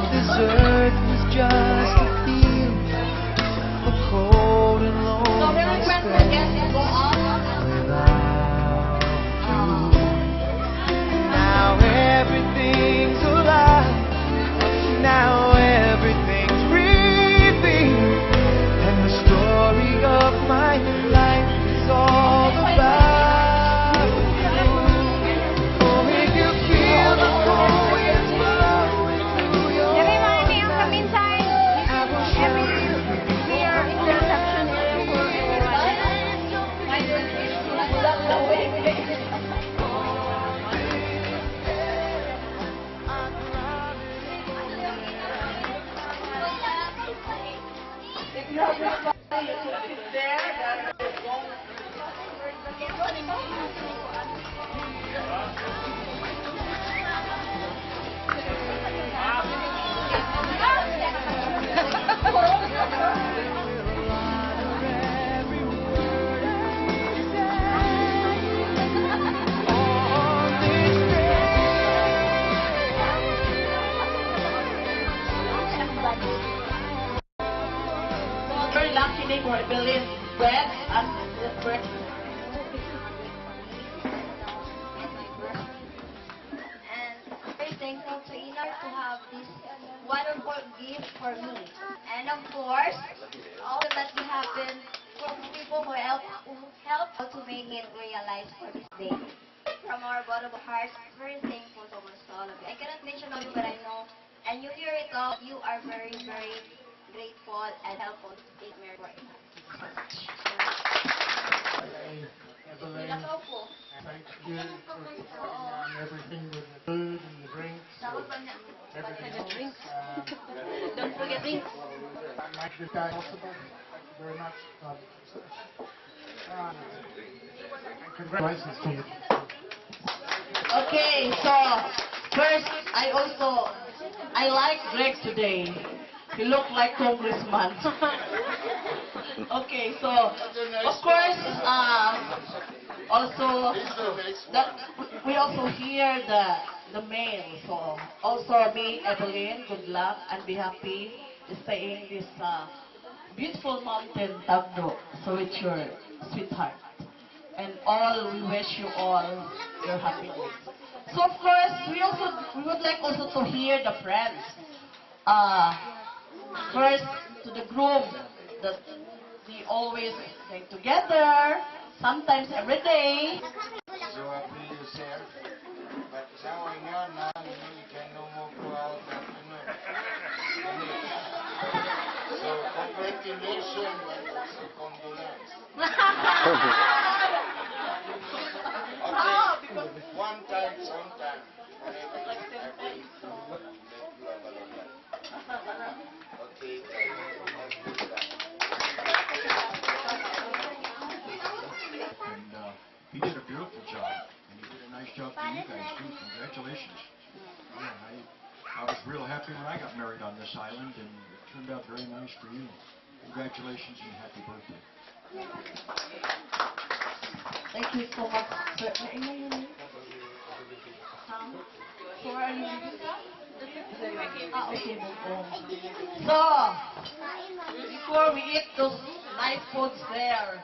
This earth was just a field of cold and lonely space without you. Now everything's alive. Now everything's breathing, and the story of my life is all about you. Oh, if you feel the cold winds blowing through your night, I will show you. Very lucky day for Evelyn Bread and bread. And very thankful to Ina to have this wonderful gift for me. And of course, all that will happen for people who help to make it realize for this day. From our bottom of hearts, very thankful so much to all of you. I cannot mention all of you, but I know, and you hear it all, you are very, very grateful and helpful to take me for it. Evelyn, thanks you for everything with the food and the drinks. Everything else. Don't forget drinks. That makes this day possible. Thank you very much. And congratulations to you. Okay, so first I like Greg today. He looked like congressman. Okay, so of course also that we also hear the mail. So also me, Evelyn, good luck and be happy staying this beautiful mountain Tagdo. So with your sweetheart. And all we wish you all your happiness. So of course we would like also to hear the friends. First to the groom that we always stay together, sometimes every day. So happy yourself, but now I know now you can no more go out afternoon. So congratulations and also condolence. Okay, one time. Okay, And he did a beautiful job, and he did a nice job for you guys too. Congratulations. Yeah, I was real happy when I got married on this island, and it turned out very nice for you. Congratulations and happy birthday. Thank you so much, sir. So where are you leaving from? Okay, so before we eat those nice foods there,